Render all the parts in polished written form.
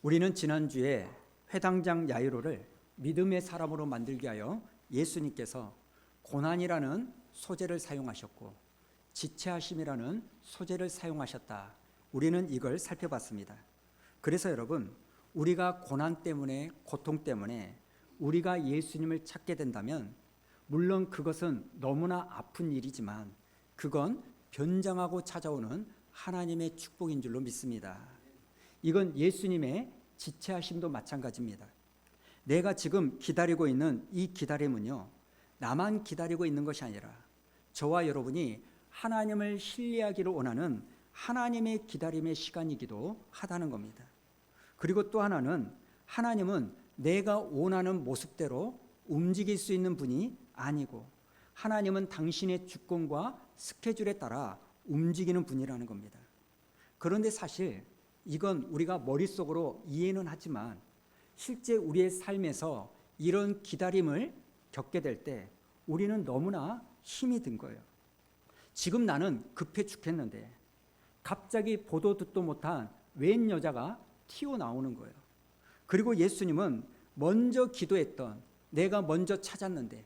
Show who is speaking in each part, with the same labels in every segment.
Speaker 1: 우리는 지난주에 회당장 야이로를 믿음의 사람으로 만들기 위하여 예수님께서 고난이라는 소재를 사용하셨고 지체하심이라는 소재를 사용하셨다. 우리는 이걸 살펴봤습니다. 그래서 여러분, 우리가 고난 때문에, 고통 때문에 우리가 예수님을 찾게 된다면 물론 그것은 너무나 아픈 일이지만 그건 변장하고 찾아오는 하나님의 축복인 줄로 믿습니다. 이건 예수님의 지체하심도 마찬가지입니다. 내가 지금 기다리고 있는 이 기다림은요, 나만 기다리고 있는 것이 아니라 저와 여러분이 하나님을 신뢰하기를 원하는 하나님의 기다림의 시간이기도 하다는 겁니다. 그리고 또 하나는, 하나님은 내가 원하는 모습대로 움직일 수 있는 분이 아니고 하나님은 당신의 주권과 스케줄에 따라 움직이는 분이라는 겁니다. 그런데 사실 이건 우리가 머릿속으로 이해는 하지만 실제 우리의 삶에서 이런 기다림을 겪게 될 때 우리는 너무나 힘이 든 거예요. 지금 나는 급해 죽겠는데 갑자기 보도 듣도 못한 웬 여자가 튀어나오는 거예요. 그리고 예수님은 먼저 기도했던, 내가 먼저 찾았는데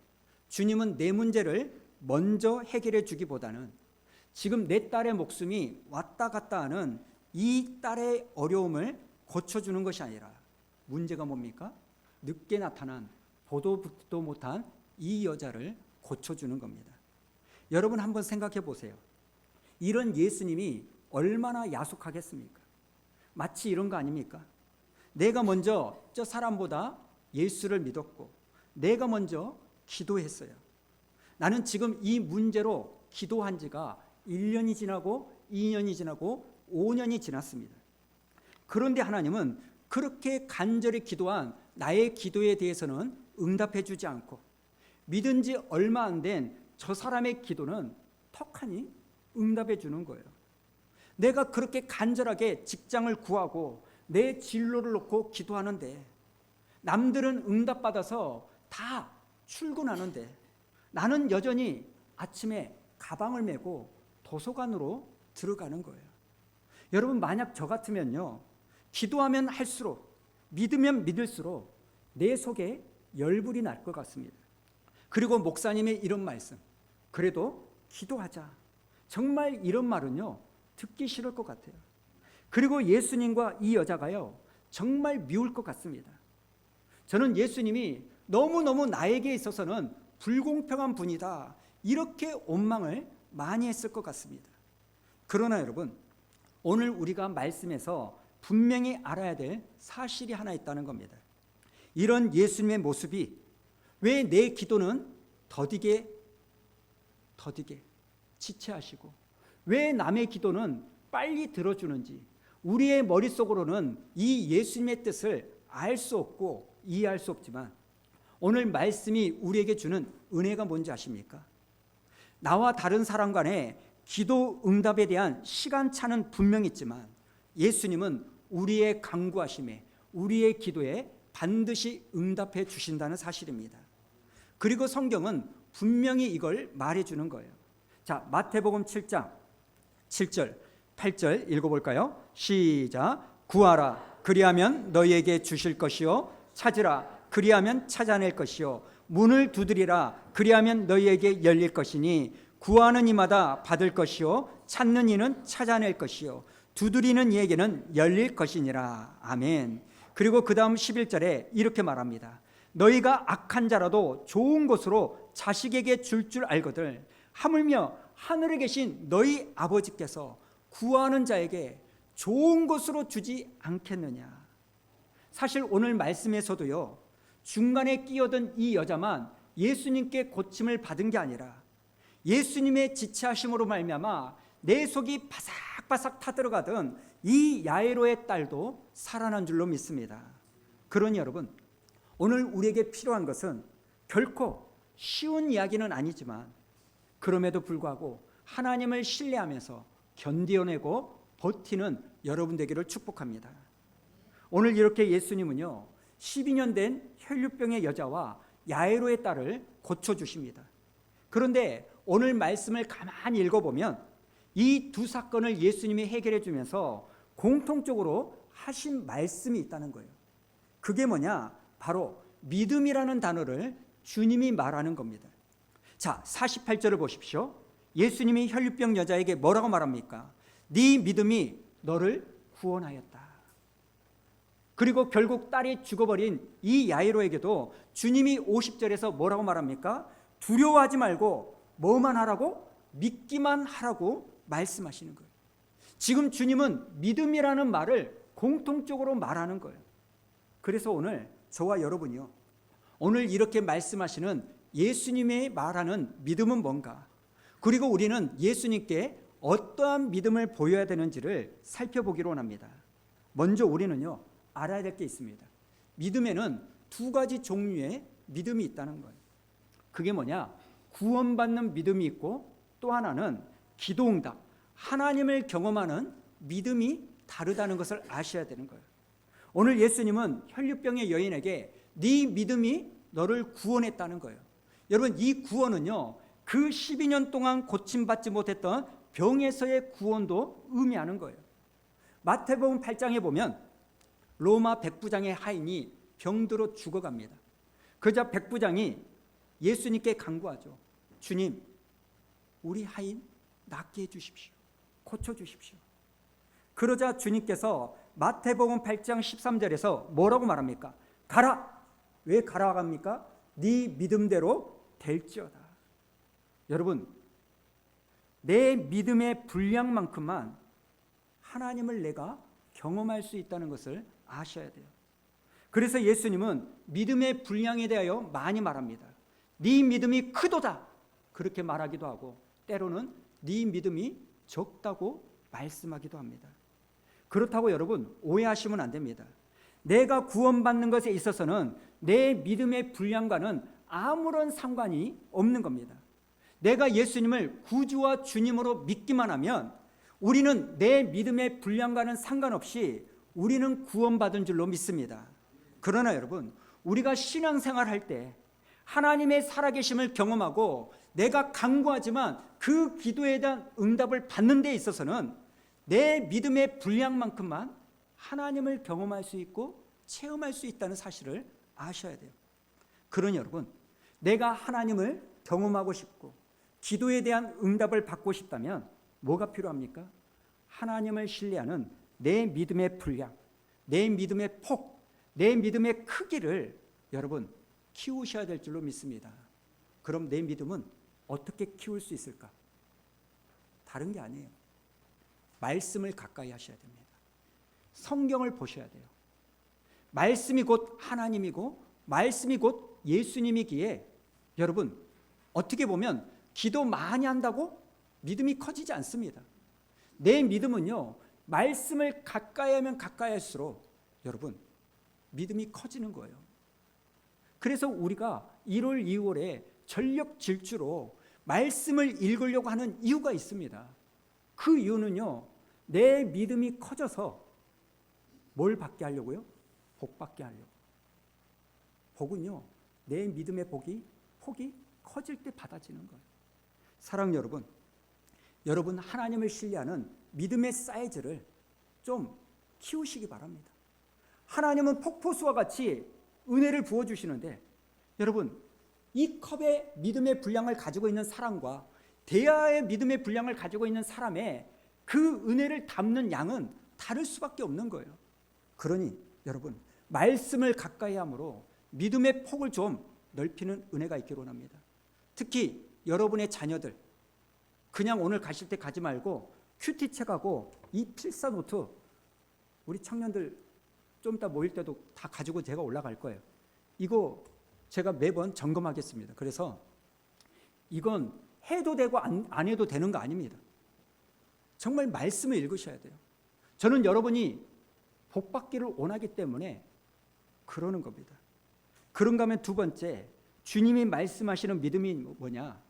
Speaker 1: 주님은 내 문제를 먼저 해결해 주기보다는 지금 내 딸의 목숨이 왔다 갔다 하는 이 딸의 어려움을 고쳐주는 것이 아니라 문제가 뭡니까? 늦게 나타난 보도 듣도 못한 이 여자를 고쳐주는 겁니다. 여러분 한번 생각해 보세요. 이런 예수님이 얼마나 야속하겠습니까? 마치 이런 거 아닙니까? 내가 먼저 저 사람보다 예수를 믿었고 내가 먼저 기도했어요. 나는 지금 이 문제로 기도한 지가 1년이 지나고 2년이 지나고 5년이 지났습니다. 그런데 하나님은 그렇게 간절히 기도한 나의 기도에 대해서는 응답해 주지 않고 믿은 지 얼마 안 된 저 사람의 기도는 턱하니 응답해 주는 거예요. 내가 그렇게 간절하게 직장을 구하고 내 진로를 놓고 기도하는데 남들은 응답받아서 다 출근하는데 나는 여전히 아침에 가방을 메고 도서관으로 들어가는 거예요. 여러분, 만약 저 같으면요, 기도하면 할수록, 믿으면 믿을수록 내 속에 열불이 날 것 같습니다. 그리고 목사님의 이런 말씀, 그래도 기도하자, 정말 이런 말은요 듣기 싫을 것 같아요. 그리고 예수님과 이 여자가요 정말 미울 것 같습니다. 저는 예수님이 너무너무 나에게 있어서는 불공평한 분이다, 이렇게 원망을 많이 했을 것 같습니다. 그러나 여러분, 오늘 우리가 말씀에서 분명히 알아야 될 사실이 하나 있다는 겁니다. 이런 예수님의 모습이 왜 내 기도는 더디게 지체하시고 왜 남의 기도는 빨리 들어주는지 우리의 머릿속으로는 이 예수님의 뜻을 알 수 없고 이해할 수 없지만 오늘 말씀이 우리에게 주는 은혜가 뭔지 아십니까? 나와 다른 사람 간의 기도 응답에 대한 시간차는 분명히 있지만 예수님은 우리의 간구하심에, 우리의 기도에 반드시 응답해 주신다는 사실입니다. 그리고 성경은 분명히 이걸 말해주는 거예요. 자, 마태복음 7장 7절 8절 읽어볼까요? 시작. 구하라, 그리하면 너희에게 주실 것이요, 찾으라, 그리하면 찾아낼 것이요, 문을 두드리라, 그리하면 너희에게 열릴 것이니 구하는 이마다 받을 것이요, 찾는 이는 찾아낼 것이요, 두드리는 이에게는 열릴 것이니라. 아멘. 그리고 그 다음 11절에 이렇게 말합니다. 너희가 악한 자라도 좋은 것으로 자식에게 줄 알거든 하물며 하늘에 계신 너희 아버지께서 구하는 자에게 좋은 것으로 주지 않겠느냐. 사실 오늘 말씀에서도요, 중간에 끼어든 이 여자만 예수님께 고침을 받은 게 아니라 예수님의 지체하심으로 말미암아 내 속이 바삭바삭 타들어가던 이 야이로의 딸도 살아난 줄로 믿습니다. 그러니 여러분, 오늘 우리에게 필요한 것은 결코 쉬운 이야기는 아니지만 그럼에도 불구하고 하나님을 신뢰하면서 견뎌내고 버티는 여러분 되기를 축복합니다. 오늘 이렇게 예수님은요 12년 된 혈류병의 여자와 야이로의 딸을 고쳐주십니다. 그런데 오늘 말씀을 가만히 읽어보면 이 두 사건을 예수님이 해결해 주면서 공통적으로 하신 말씀이 있다는 거예요. 그게 뭐냐? 바로 믿음이라는 단어를 주님이 말하는 겁니다. 자, 48절을 보십시오. 예수님이 혈류병 여자에게 뭐라고 말합니까? 네 믿음이 너를 구원하였다. 그리고 결국 딸이 죽어버린 이 야이로에게도 주님이 50절에서 뭐라고 말합니까? 두려워하지 말고 뭐만 하라고? 믿기만 하라고 말씀하시는 거예요. 지금 주님은 믿음이라는 말을 공통적으로 말하는 거예요. 그래서 오늘 저와 여러분이요, 오늘 이렇게 말씀하시는 예수님의 말하는 믿음은 뭔가, 그리고 우리는 예수님께 어떠한 믿음을 보여야 되는지를 살펴보기로 합니다. 먼저 우리는요, 알아야 될 게 있습니다. 믿음에는 두 가지 종류의 믿음이 있다는 거예요. 그게 뭐냐? 구원받는 믿음이 있고, 또 하나는 기도응답, 하나님을 경험하는 믿음이 다르다는 것을 아셔야 되는 거예요. 오늘 예수님은 혈류병의 여인에게 네 믿음이 너를 구원했다는 거예요. 여러분, 이 구원은요, 그 12년 동안 고침받지 못했던 병에서의 구원도 의미하는 거예요. 마태복음 8장에 보면 로마 백부장의 하인이 병들어 죽어갑니다. 그러자 백부장이 예수님께 간구하죠. 주님, 우리 하인 낫게 해주십시오. 고쳐주십시오. 그러자 주님께서 마태복음 8장 13절에서 뭐라고 말합니까? 가라! 왜 가라 갑니까? 네 믿음대로 될지어다. 여러분, 내 믿음의 분량만큼만 하나님을 내가 경험할 수 있다는 것을 아셔야 돼요. 그래서 예수님은 믿음의 분량에 대하여 많이 말합니다. 네 믿음이 크도다 그렇게 말하기도 하고, 때로는 네 믿음이 적다고 말씀하기도 합니다. 그렇다고 여러분 오해하시면 안 됩니다. 내가 구원받는 것에 있어서는 내 믿음의 분량과는 아무런 상관이 없는 겁니다. 내가 예수님을 구주와 주님으로 믿기만 하면 우리는 내 믿음의 분량과는 상관없이 우리는 구원받은 줄로 믿습니다. 그러나 여러분, 우리가 신앙생활할 때 하나님의 살아계심을 경험하고 내가 간구하지만 그 기도에 대한 응답을 받는 데 있어서는 내 믿음의 분량만큼만 하나님을 경험할 수 있고 체험할 수 있다는 사실을 아셔야 돼요. 그러니 여러분, 내가 하나님을 경험하고 싶고 기도에 대한 응답을 받고 싶다면 뭐가 필요합니까? 하나님을 신뢰하는 내 믿음의 분량, 내 믿음의 폭, 내 믿음의 크기를 여러분 키우셔야 될 줄로 믿습니다. 그럼 내 믿음은 어떻게 키울 수 있을까? 다른 게 아니에요. 말씀을 가까이 하셔야 됩니다. 성경을 보셔야 돼요. 말씀이 곧 하나님이고 말씀이 곧 예수님이기에 여러분, 어떻게 보면 기도 많이 한다고 믿음이 커지지 않습니다. 내 믿음은요, 말씀을 가까이 하면 가까이 할수록 여러분 믿음이 커지는 거예요. 그래서 우리가 1월, 2월에 전력 질주로 말씀을 읽으려고 하는 이유가 있습니다. 그 이유는요, 내 믿음이 커져서 뭘 받게 하려고요? 복 받게 하려고. 복은요, 내 믿음의 폭이 커질 때 받아지는 거예요. 사랑하는 여러분, 여러분 하나님을 신뢰하는 믿음의 사이즈를 좀 키우시기 바랍니다. 하나님은 폭포수와 같이 은혜를 부어주시는데 여러분, 이 컵의 믿음의 분량을 가지고 있는 사람과 대야의 믿음의 분량을 가지고 있는 사람의 그 은혜를 담는 양은 다를 수밖에 없는 거예요. 그러니 여러분, 말씀을 가까이 함으로 믿음의 폭을 좀 넓히는 은혜가 있기로 합니다. 특히 여러분의 자녀들, 그냥 오늘 가실 때 가지 말고 큐티책하고 이 필사노트, 우리 청년들 좀 이따 모일 때도 다 가지고 제가 올라갈 거예요. 이거 제가 매번 점검하겠습니다. 그래서 이건 해도 되고 안 해도 되는 거 아닙니다. 정말 말씀을 읽으셔야 돼요. 저는 여러분이 복 받기를 원하기 때문에 그러는 겁니다. 그런가 하면 두 번째, 주님이 말씀하시는 믿음이 뭐냐?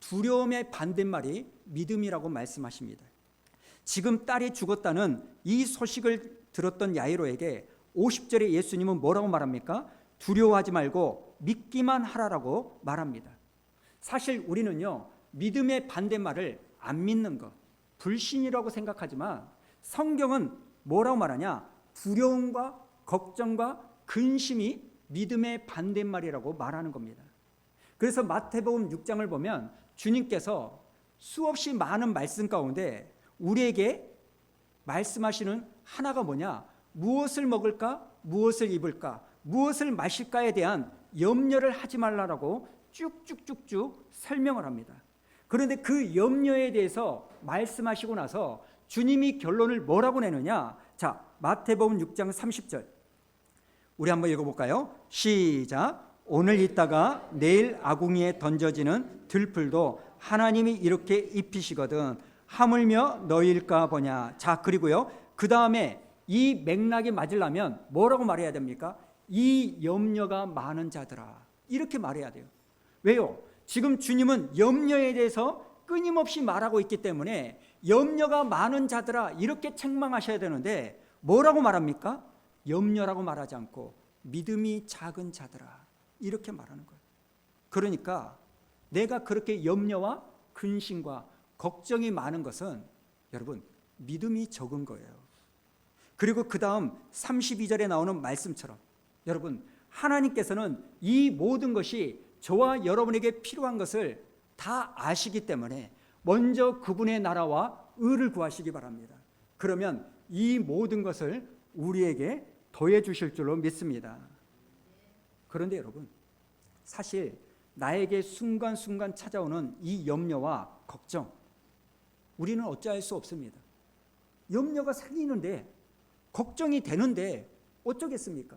Speaker 1: 두려움의 반대말이 믿음이라고 말씀하십니다. 지금 딸이 죽었다는 이 소식을 들었던 야이로에게 50절에 예수님은 뭐라고 말합니까? 두려워하지 말고 믿기만 하라라고 말합니다. 사실 우리는요, 믿음의 반대말을 안 믿는 것, 불신이라고 생각하지만 성경은 뭐라고 말하냐? 두려움과 걱정과 근심이 믿음의 반대말이라고 말하는 겁니다. 그래서 마태복음 6장을 보면 주님께서 수없이 많은 말씀 가운데 우리에게 말씀하시는 하나가 뭐냐? 무엇을 먹을까? 무엇을 입을까? 무엇을 마실까에 대한 염려를 하지 말라라고 쭉쭉쭉쭉 설명을 합니다. 그런데 그 염려에 대해서 말씀하시고 나서 주님이 결론을 뭐라고 내느냐? 자, 마태복음 6장 30절 우리 한번 읽어볼까요? 시작. 오늘 있다가 내일 아궁이에 던져지는 들풀도 하나님이 이렇게 입히시거든 하물며 너희일까 보냐. 자, 그리고요, 그 다음에 이 맥락이 맞으려면 뭐라고 말해야 됩니까? 이 염려가 많은 자들아, 이렇게 말해야 돼요. 왜요? 지금 주님은 염려에 대해서 끊임없이 말하고 있기 때문에 염려가 많은 자들아 이렇게 책망하셔야 되는데 뭐라고 말합니까? 염려라고 말하지 않고 믿음이 작은 자들아 이렇게 말하는 거예요. 그러니까 내가 그렇게 염려와 근심과 걱정이 많은 것은 여러분 믿음이 적은 거예요. 그리고 그 다음 32절에 나오는 말씀처럼 여러분 하나님께서는 이 모든 것이 저와 여러분에게 필요한 것을 다 아시기 때문에 먼저 그분의 나라와 의를 구하시기 바랍니다. 그러면 이 모든 것을 우리에게 더해 주실 줄로 믿습니다. 그런데 여러분 사실 나에게 순간순간 찾아오는 이 염려와 걱정 우리는 어찌할 수 없습니다. 염려가 생기는데 걱정이 되는데 어쩌겠습니까?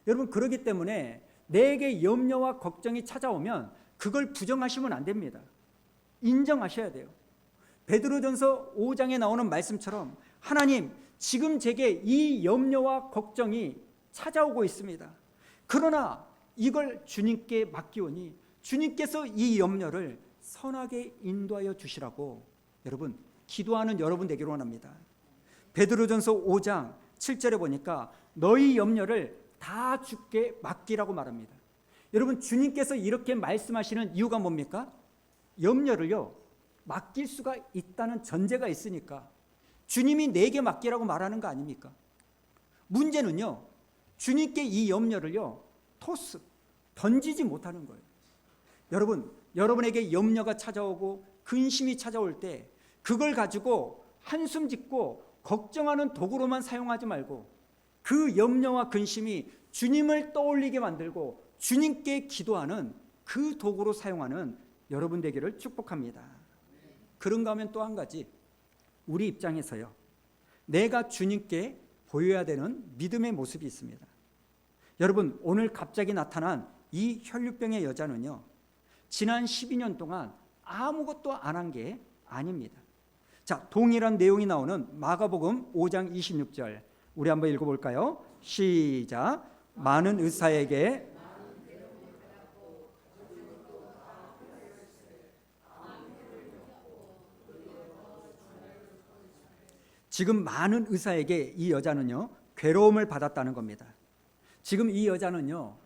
Speaker 1: 여러분 그렇기 때문에 내게 염려와 걱정이 찾아오면 그걸 부정하시면 안 됩니다. 인정하셔야 돼요. 베드로전서 5장에 나오는 말씀처럼 하나님 지금 제게 이 염려와 걱정이 찾아오고 있습니다. 그러나 이걸 주님께 맡기오니 주님께서 이 염려를 선하게 인도하여 주시라고 여러분 기도하는 여러분 되기를 원합니다. 베드로전서 5장 7절에 보니까 너희 염려를 다 주께 맡기라고 말합니다. 여러분 주님께서 이렇게 말씀하시는 이유가 뭡니까? 염려를요 맡길 수가 있다는 전제가 있으니까 주님이 내게 맡기라고 말하는 거 아닙니까? 문제는요 주님께 이 염려를요 던지지 못하는 거예요. 여러분 여러분에게 염려가 찾아오고 근심이 찾아올 때 그걸 가지고 한숨 짓고 걱정하는 도구로만 사용하지 말고 그 염려와 근심이 주님을 떠올리게 만들고 주님께 기도하는 그 도구로 사용하는 여러분 되기를 축복합니다. 그런가 하면 또 한 가지 우리 입장에서요 내가 주님께 보여야 되는 믿음의 모습이 있습니다. 여러분 오늘 갑자기 나타난 이 혈류병의 여자는요 지난 12년 동안 아무것도 안 한 게 아닙니다. 자, 동일한 내용이 나오는 마가복음 5장 26절 우리 한번 읽어볼까요? 시작. 많은 의사에게 지금 많은 의사에게 이 여자는요 괴로움을 받았다는 겁니다. 지금 이 여자는요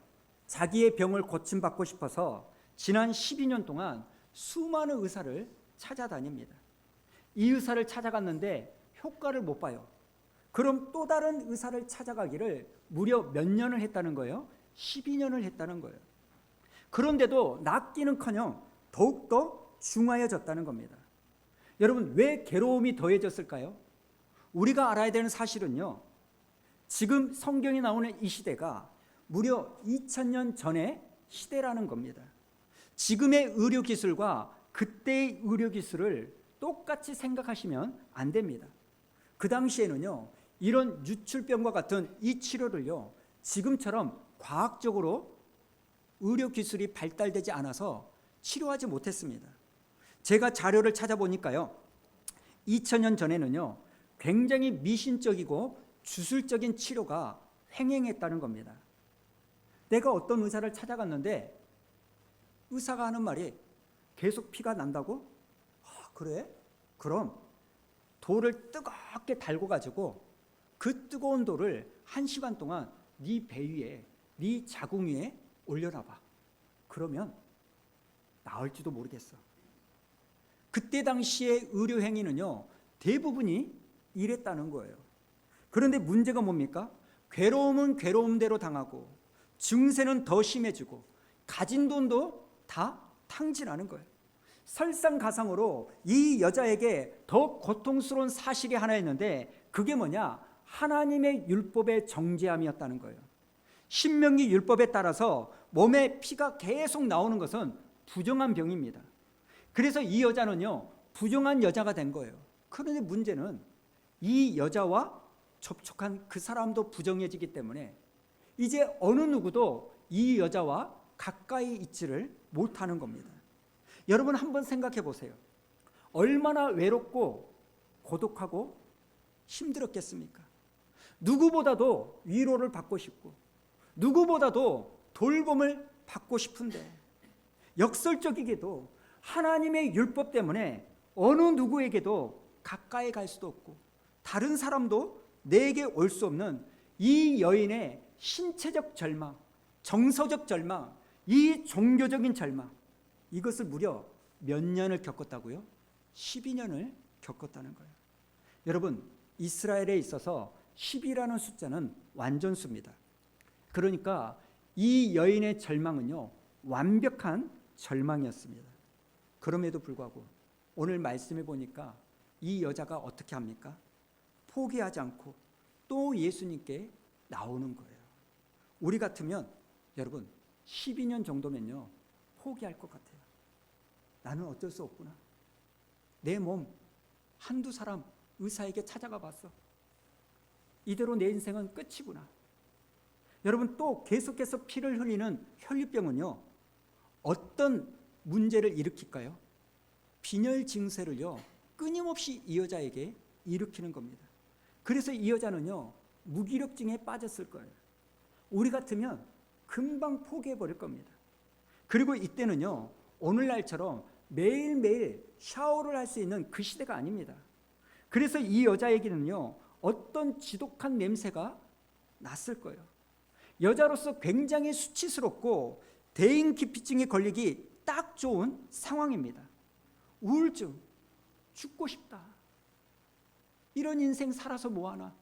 Speaker 1: 자기의 병을 고침받고 싶어서 지난 12년 동안 수많은 의사를 찾아다닙니다. 이 의사를 찾아갔는데 효과를 못 봐요. 그럼 또 다른 의사를 찾아가기를 무려 몇 년을 했다는 거예요? 12년을 했다는 거예요. 그런데도 낫기는커녕 더욱더 중하여졌다는 겁니다. 여러분 왜 괴로움이 더해졌을까요? 우리가 알아야 되는 사실은요 지금 성경에 나오는 이 시대가 무려 2000년 전의 시대라는 겁니다. 지금의 의료기술과 그때의 의료기술을 똑같이 생각하시면 안 됩니다. 그 당시에는요 이런 유출병과 같은 이 치료를요 지금처럼 과학적으로 의료기술이 발달되지 않아서 치료하지 못했습니다. 제가 자료를 찾아보니까요 2000년 전에는요 굉장히 미신적이고 주술적인 치료가 횡행했다는 겁니다. 내가 어떤 의사를 찾아갔는데 의사가 하는 말이 계속 피가 난다고? 그래? 그럼 돌을 뜨겁게 달고 가지고 그 뜨거운 돌을 1시간 동안 네 배 위에 네 자궁 위에 올려놔봐. 그러면 나을지도 모르겠어. 그때 당시의 의료 행위는요 대부분이 이랬다는 거예요. 그런데 문제가 뭡니까? 괴로움은 괴로움대로 당하고 증세는 더 심해지고 가진 돈도 다 탕진하는 거예요. 설상가상으로 이 여자에게 더 고통스러운 사실이 하나 있는데 그게 뭐냐? 하나님의 율법의 정죄함이었다는 거예요. 신명기 율법에 따라서 몸에 피가 계속 나오는 것은 부정한 병입니다. 그래서 이 여자는요, 부정한 여자가 된 거예요. 그런데 문제는 이 여자와 접촉한 그 사람도 부정해지기 때문에 이제 어느 누구도 이 여자와 가까이 있지를 못하는 겁니다. 여러분 한번 생각해 보세요. 얼마나 외롭고 고독하고 힘들었겠습니까? 누구보다도 위로를 받고 싶고 누구보다도 돌봄을 받고 싶은데 역설적이게도 하나님의 율법 때문에 어느 누구에게도 가까이 갈 수도 없고 다른 사람도 내게 올 수 없는 이 여인의 신체적 절망, 정서적 절망, 이 종교적인 절망, 이것을 무려 몇 년을 겪었다고요? 12년을 겪었다는 거예요. 여러분, 이스라엘에 있어서 10이라는 숫자는 완전수입니다. 그러니까 이 여인의 절망은요, 완벽한 절망이었습니다. 그럼에도 불구하고 오늘 말씀해 보니까 이 여자가 어떻게 합니까? 포기하지 않고 또 예수님께 나오는 거예요. 우리 같으면 여러분 12년 정도면요 포기할 것 같아요. 나는 어쩔 수 없구나. 내 몸 한두 사람 의사에게 찾아가 봤어. 이대로 내 인생은 끝이구나. 여러분 또 계속해서 피를 흘리는 혈류병은요 어떤 문제를 일으킬까요? 빈혈 증세를요 끊임없이 이 여자에게 일으키는 겁니다. 그래서 이 여자는요 무기력증에 빠졌을 거예요. 우리 같으면 금방 포기해버릴 겁니다. 그리고 이때는요 오늘날처럼 매일매일 샤워를 할 수 있는 그 시대가 아닙니다. 그래서 이 여자에게는요 어떤 지독한 냄새가 났을 거예요. 여자로서 굉장히 수치스럽고 대인기피증에 걸리기 딱 좋은 상황입니다. 우울증, 죽고 싶다. 이런 인생 살아서 뭐하나.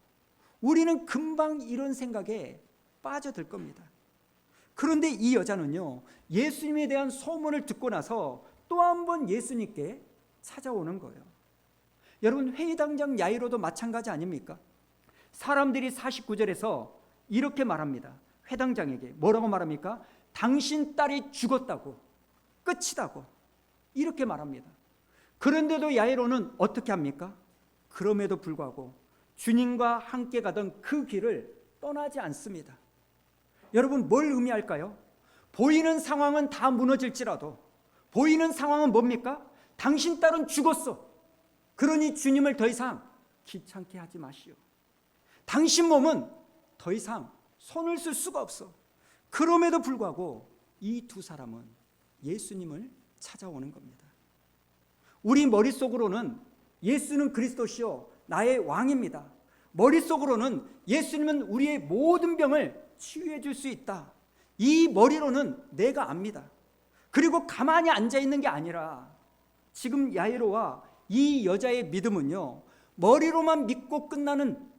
Speaker 1: 우리는 금방 이런 생각에 빠져들 겁니다. 그런데 이 여자는요 예수님에 대한 소문을 듣고 나서 또 한 번 예수님께 찾아오는 거예요. 여러분 회의당장 야이로도 마찬가지 아닙니까? 사람들이 49절에서 이렇게 말합니다. 회당장에게 뭐라고 말합니까? 당신 딸이 죽었다고, 끝이다고 이렇게 말합니다. 그런데도 야이로는 어떻게 합니까? 그럼에도 불구하고 주님과 함께 가던 그 길을 떠나지 않습니다. 여러분 뭘 의미할까요? 보이는 상황은 다 무너질지라도 보이는 상황은 뭡니까? 당신 딸은 죽었어. 그러니 주님을 더 이상 귀찮게 하지 마시오. 당신 몸은 더 이상 손을 쓸 수가 없어. 그럼에도 불구하고 이 두 사람은 예수님을 찾아오는 겁니다. 우리 머릿속으로는 예수는 그리스도시요 나의 왕입니다. 머릿속으로는 예수님은 우리의 모든 병을 치유해 줄 수 있다. 이 머리로는 내가 압니다. 그리고 가만히 앉아 있는 게 아니라 지금 야이로와 이 여자의 믿음은요 머리로만 믿고 끝나는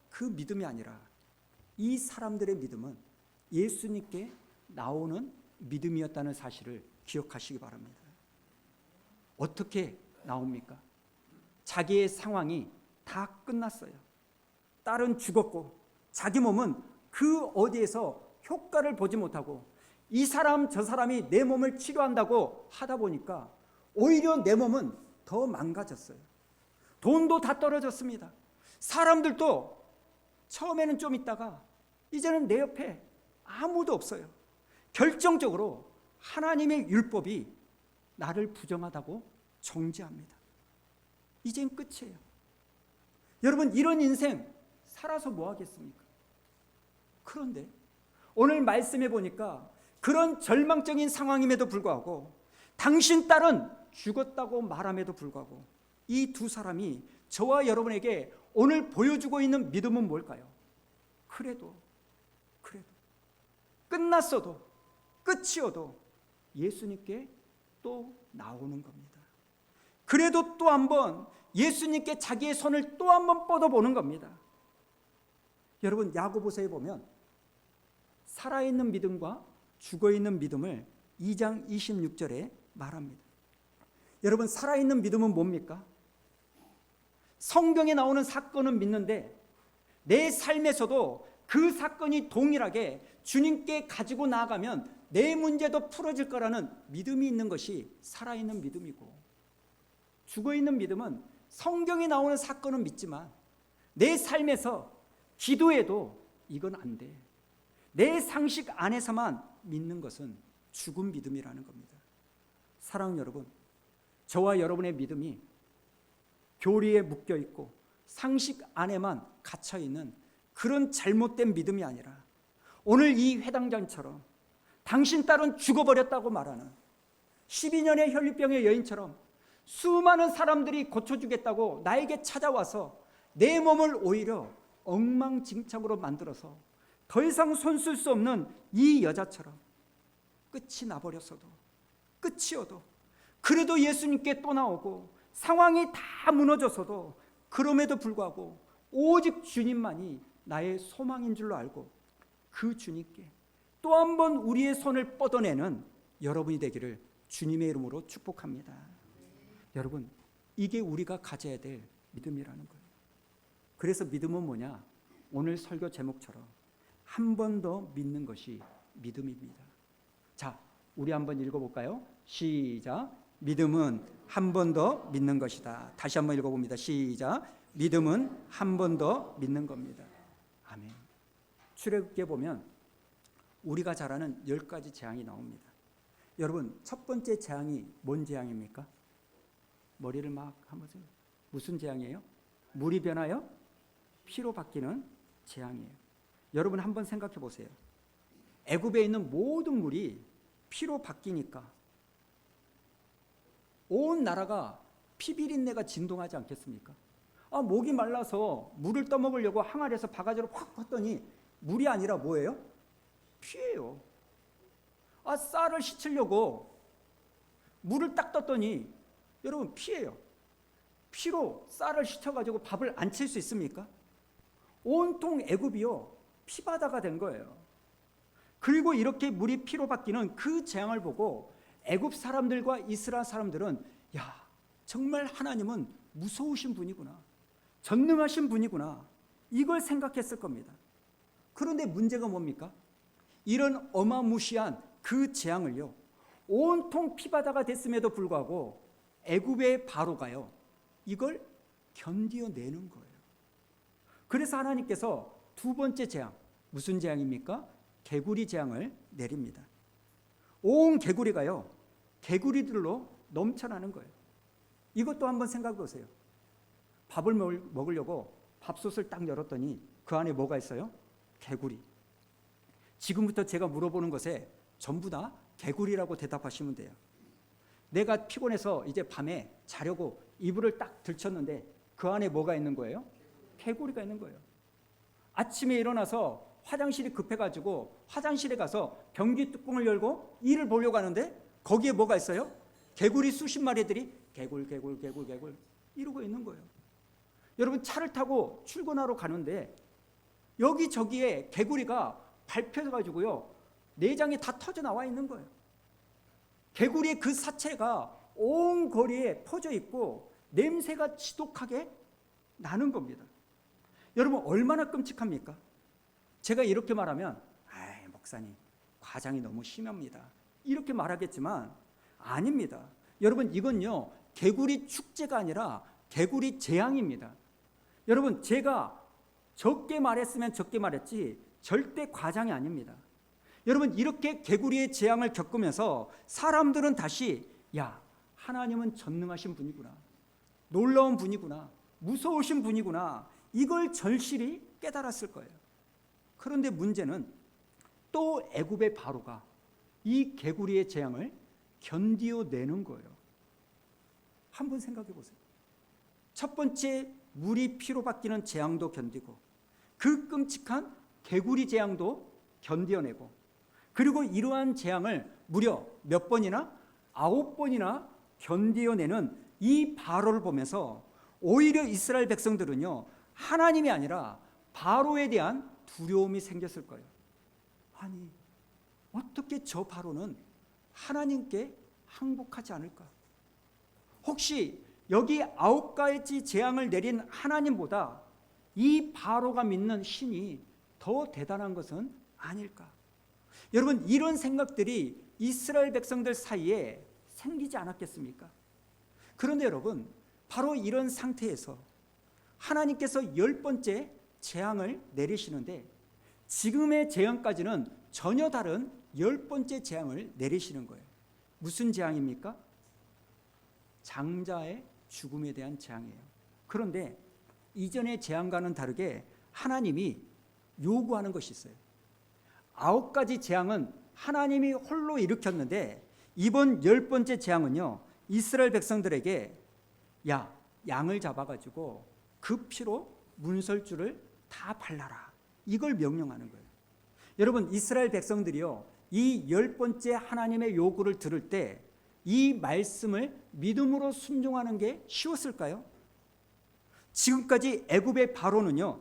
Speaker 1: 그 믿음이 아니라 이 사람들의 믿음은 예수님께 나오는 믿음이었다는 사실을 기억하시기 바랍니다. 어떻게 나옵니까? 자기의 상황이 다 끝났어요. 딸은 죽었고 자기 몸은 그 어디에서 효과를 보지 못하고 이 사람 저 사람이 내 몸을 치료한다고 하다 보니까 오히려 내 몸은 더 망가졌어요. 돈도 다 떨어졌습니다. 사람들도 처음에는 좀 있다가 이제는 내 옆에 아무도 없어요. 결정적으로 하나님의 율법이 나를 부정하다고 정죄합니다. 이젠 끝이에요. 여러분 이런 인생 살아서 뭐 하겠습니까? 그런데 오늘 말씀해 보니까 그런 절망적인 상황임에도 불구하고 당신 딸은 죽었다고 말함에도 불구하고 이 두 사람이 저와 여러분에게 오늘 보여주고 있는 믿음은 뭘까요? 그래도 끝났어도 끝이어도 예수님께 또 나오는 겁니다. 그래도 또 한 번 예수님께 자기의 손을 또 한 번 뻗어보는 겁니다. 여러분 야고보서에 보면 살아있는 믿음과 죽어있는 믿음을 2장 26절에 말합니다. 여러분 살아있는 믿음은 뭡니까? 성경에 나오는 사건은 믿는데 내 삶에서도 그 사건이 동일하게 주님께 가지고 나아가면 내 문제도 풀어질 거라는 믿음이 있는 것이 살아있는 믿음이고, 죽어있는 믿음은 성경에 나오는 사건은 믿지만 내 삶에서 기도해도 이건 안 돼. 내 상식 안에서만 믿는 것은 죽은 믿음이라는 겁니다. 사랑하는 여러분, 저와 여러분의 믿음이 교리에 묶여 있고 상식 안에만 갇혀 있는 그런 잘못된 믿음이 아니라 오늘 이 회당장처럼 당신 딸은 죽어버렸다고 말하는 12년의 혈류병의 여인처럼 수많은 사람들이 고쳐주겠다고 나에게 찾아와서 내 몸을 오히려 엉망진창으로 만들어서 더 이상 손쓸 수 없는 이 여자처럼 끝이 나버렸어도, 끝이어도, 그래도 예수님께 또 나오고 상황이 다 무너졌어도 그럼에도 불구하고 오직 주님만이 나의 소망인 줄로 알고 그 주님께 또 한 번 우리의 손을 뻗어내는 여러분이 되기를 주님의 이름으로 축복합니다. 여러분, 이게 우리가 가져야 될 믿음이라는 거예요. 그래서 믿음은 뭐냐? 오늘 설교 제목처럼 한 번 더 믿는 것이 믿음입니다. 자, 우리 한번 읽어볼까요? 시작. 믿음은 한 번 더 믿는 것이다. 다시 한번 읽어봅니다. 시작. 믿음은 한 번 더 믿는 겁니다. 아멘. 출애굽기에 보면 우리가 잘 아는 10가지 재앙이 나옵니다. 여러분, 첫 번째 재앙이 뭔 재앙입니까? 머리를 막 한번 생각해. 무슨 재앙이에요? 물이 변하여 피로 바뀌는 재앙이에요. 여러분 한번 생각해 보세요. 애굽에 있는 모든 물이 피로 바뀌니까 온 나라가 피비린내가 진동하지 않겠습니까? 목이 말라서 물을 떠먹으려고 항아리에서 바가지로 확 팠더니 물이 아니라 뭐예요? 피예요. 쌀을 씻으려고 물을 딱 떴더니 여러분 피예요. 피로 쌀을 씻어가지고 밥을 안 칠 수 있습니까? 온통 애굽이요 피바다가 된 거예요. 그리고 이렇게 물이 피로 바뀌는 그 재앙을 보고 애굽 사람들과 이스라엘 사람들은 야, 정말 하나님은 무서우신 분이구나, 전능하신 분이구나, 이걸 생각했을 겁니다. 그런데 문제가 뭡니까? 이런 어마무시한 그 재앙을요 온통 피바다가 됐음에도 불구하고 애굽의 바로가요 이걸 견디어내는 거예요. 그래서 하나님께서 두 번째 재앙, 무슨 재앙입니까? 개구리 재앙을 내립니다. 온 개구리가요 개구리들로 넘쳐나는 거예요. 이것도 한번 생각해 보세요. 밥을 먹으려고 밥솥을 딱 열었더니 그 안에 뭐가 있어요? 개구리. 지금부터 제가 물어보는 것에 전부 다 개구리라고 대답하시면 돼요. 내가 피곤해서 이제 밤에 자려고 이불을 딱 들쳤는데 그 안에 뭐가 있는 거예요? 개구리가 있는 거예요. 아침에 일어나서 화장실이 급해가지고 화장실에 가서 변기 뚜껑을 열고 이를 보려고 하는데 거기에 뭐가 있어요? 개구리 수십 마리들이 개굴 이러고 있는 거예요. 여러분 차를 타고 출근하러 가는데 여기저기에 개구리가 밟혀가지고요 내장이 다 터져 나와 있는 거예요. 개구리의 그 사체가 온 거리에 퍼져 있고 냄새가 지독하게 나는 겁니다. 여러분 얼마나 끔찍합니까? 제가 이렇게 말하면 목사님 과장이 너무 심합니다 이렇게 말하겠지만 아닙니다. 여러분 이건요 개구리 축제가 아니라 개구리 재앙입니다. 여러분 제가 적게 말했으면 적게 말했지 절대 과장이 아닙니다. 여러분 이렇게 개구리의 재앙을 겪으면서 사람들은 다시 야, 하나님은 전능하신 분이구나, 놀라운 분이구나, 무서우신 분이구나, 이걸 절실히 깨달았을 거예요. 그런데 문제는 또 애굽의 바로가 이 개구리의 재앙을 견디어내는 거예요. 한번 생각해 보세요. 첫 번째 물이 피로 바뀌는 재앙도 견디고 그 끔찍한 개구리 재앙도 견디어내고 그리고 이러한 재앙을 무려 몇 번이나? 9번이나 견디어내는 이 바로를 보면서 오히려 이스라엘 백성들은요 하나님이 아니라 바로에 대한 두려움이 생겼을 거예요. 아니, 어떻게 저 바로는 하나님께 항복하지 않을까? 혹시 여기 9가지 재앙을 내린 하나님보다 이 바로가 믿는 신이 더 대단한 것은 아닐까? 여러분, 이런 생각들이 이스라엘 백성들 사이에 생기지 않았겠습니까? 그런데 여러분, 바로 이런 상태에서 하나님께서 10번째 재앙을 내리시는데, 지금의 재앙까지는 전혀 다른 10번째 재앙을 내리시는 거예요. 무슨 재앙입니까? 장자의 죽음에 대한 재앙이에요. 그런데 이전의 재앙과는 다르게 하나님이 요구하는 것이 있어요. 9가지 재앙은 하나님이 홀로 일으켰는데, 이번 10번째 재앙은요, 이스라엘 백성들에게 양을 잡아가지고 그 피로 문설주를 다 발라라, 이걸 명령하는 거예요. 여러분, 이스라엘 백성들이요, 이 10번째 하나님의 요구를 들을 때 이 말씀을 믿음으로 순종하는 게 쉬웠을까요? 지금까지 애굽의 바로는요,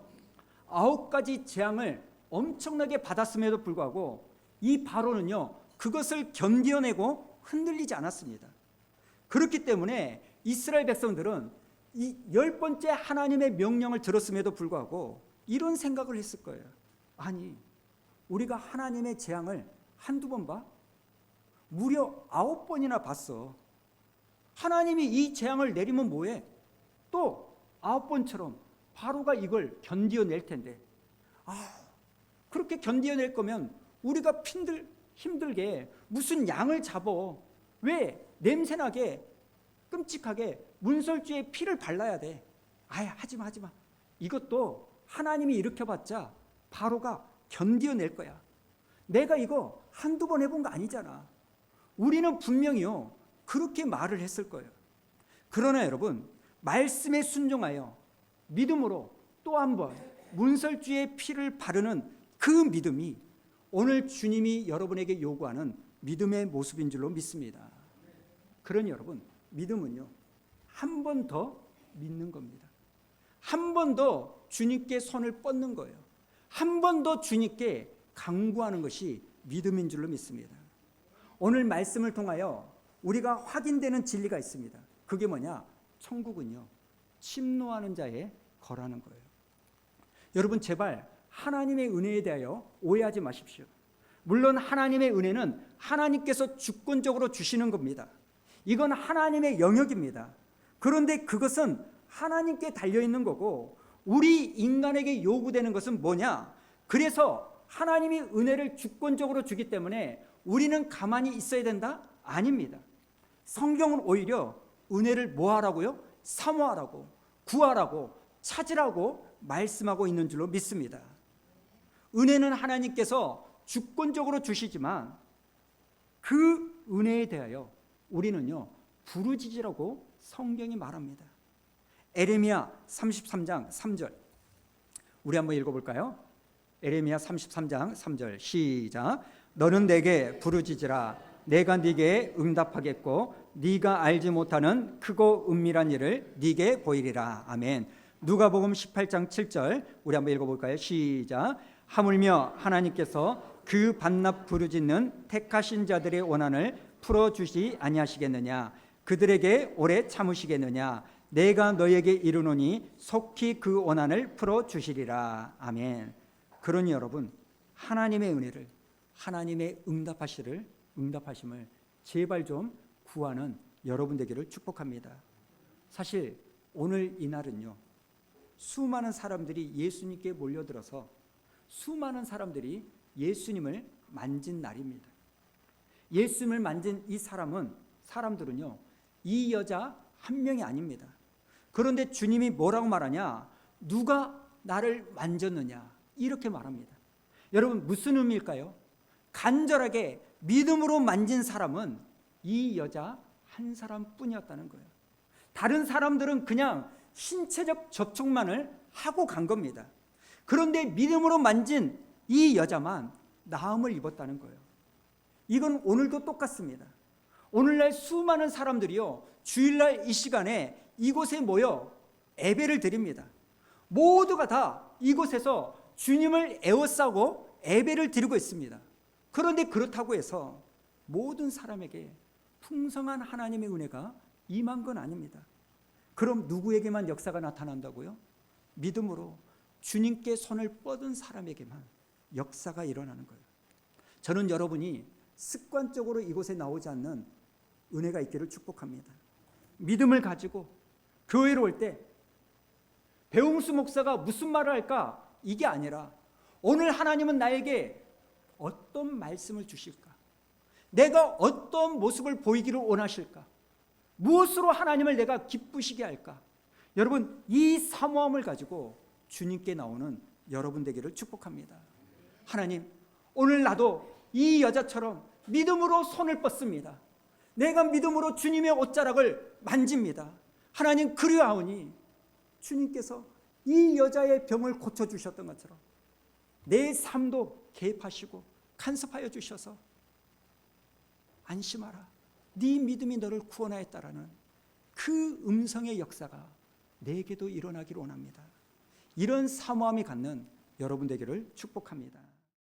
Speaker 1: 9가지 재앙을 엄청나게 받았음에도 불구하고 이 바로는요, 그것을 견뎌내고 흔들리지 않았습니다. 그렇기 때문에 이스라엘 백성들은 이 10번째 하나님의 명령을 들었음에도 불구하고 이런 생각을 했을 거예요. 아니, 우리가 하나님의 재앙을 한두 번 봐? 무려 9번이나 봤어. 하나님이 이 재앙을 내리면 뭐해? 또 9번처럼 바로가 이걸 견뎌낼 텐데, 그렇게 견뎌낼 거면 우리가 힘들게 무슨 양을 잡어, 왜 냄새나게 끔찍하게 문설주에 피를 발라야 돼? 하지마. 이것도 하나님이 일으켜봤자 바로가 견뎌낼 거야. 내가 이거 한두 번 해본 거 아니잖아. 우리는 분명히요, 그렇게 말을 했을 거예요. 그러나 여러분, 말씀에 순종하여 믿음으로 또 한 번 문설주에 피를 바르는 그 믿음이 오늘 주님이 여러분에게 요구하는 믿음의 모습인 줄로 믿습니다. 그러니 여러분, 믿음은요, 한 번 더 믿는 겁니다. 한 번 더 주님께 손을 뻗는 거예요. 한 번 더 주님께 간구하는 것이 믿음인 줄로 믿습니다. 오늘 말씀을 통하여 우리가 확인되는 진리가 있습니다. 그게 뭐냐? 천국은요, 침노하는 자의 거라는 거예요. 여러분, 제발 하나님의 은혜에 대하여 오해하지 마십시오. 물론 하나님의 은혜는 하나님께서 주권적으로 주시는 겁니다. 이건 하나님의 영역입니다. 그런데 그것은 하나님께 달려있는 거고, 우리 인간에게 요구되는 것은 뭐냐? 그래서 하나님이 은혜를 주권적으로 주기 때문에 우리는 가만히 있어야 된다? 아닙니다. 성경은 오히려 은혜를 뭐 하라고요? 사모하라고, 구하라고, 찾으라고 말씀하고 있는 줄로 믿습니다. 은혜는 하나님께서 주권적으로 주시지만 그 은혜에 대하여 우리는요, 부르짖으라고 성경이 말합니다. 에레미야 33장 3절, 우리 한번 읽어볼까요? 에레미야 33장 3절 시작. 너는 내게 부르짖으라. 내가 네게 응답하겠고 네가 알지 못하는 크고 은밀한 일을 네게 보이리라. 아멘. 누가복음 18장 7절 우리 한번 읽어볼까요? 시작. 하물며 하나님께서 그 반납 부르짖는 택하신 자들의 원한을 풀어주시 아니하시겠느냐? 그들에게 오래 참으시겠느냐? 내가 너에게 이르노니 속히 그 원한을 풀어주시리라. 아멘. 그러니 여러분, 하나님의 은혜를, 하나님의 응답하심을 제발 좀 구하는 여러분 되기를 축복합니다. 사실 오늘 이날은요, 수많은 사람들이 예수님께 몰려들어서 수많은 사람들이 예수님을 만진 날입니다. 예수님을 만진 이 사람들은요, 이 여자 한 명이 아닙니다. 그런데 주님이 뭐라고 말하냐? 누가 나를 만졌느냐? 이렇게 말합니다. 여러분, 무슨 의미일까요? 간절하게 믿음으로 만진 사람은 이 여자 한 사람뿐이었다는 거예요. 다른 사람들은 그냥 신체적 접촉만을 하고 간 겁니다. 그런데 믿음으로 만진 이 여자만 나음을 입었다는 거예요. 이건 오늘도 똑같습니다. 오늘날 수많은 사람들이요, 주일날 이 시간에 이곳에 모여 예배를 드립니다. 모두가 다 이곳에서 주님을 에워싸고 예배를 드리고 있습니다. 그런데 그렇다고 해서 모든 사람에게 풍성한 하나님의 은혜가 임한 건 아닙니다. 그럼 누구에게만 역사가 나타난다고요? 믿음으로 주님께 손을 뻗은 사람에게만 역사가 일어나는 거예요. 저는 여러분이 습관적으로 이곳에 나오지 않는 은혜가 있기를 축복합니다. 믿음을 가지고 교회로 올 때 배웅수 목사가 무슨 말을 할까? 이게 아니라 오늘 하나님은 나에게 어떤 말씀을 주실까? 내가 어떤 모습을 보이기를 원하실까? 무엇으로 하나님을 내가 기쁘시게 할까? 여러분, 이 사모함을 가지고 주님께 나오는 여러분 되기를 축복합니다. 하나님, 오늘 나도 이 여자처럼 믿음으로 손을 뻗습니다. 내가 믿음으로 주님의 옷자락을 만집니다. 하나님, 그리하오니 주님께서 이 여자의 병을 고쳐주셨던 것처럼 내 삶도 개입하시고 간섭하여 주셔서 안심하라, 네 믿음이 너를 구원하였다라는 그 음성의 역사가 내게도 일어나기를 원합니다. 이런 사모함이 갖는 여러분 되기를 축복합니다.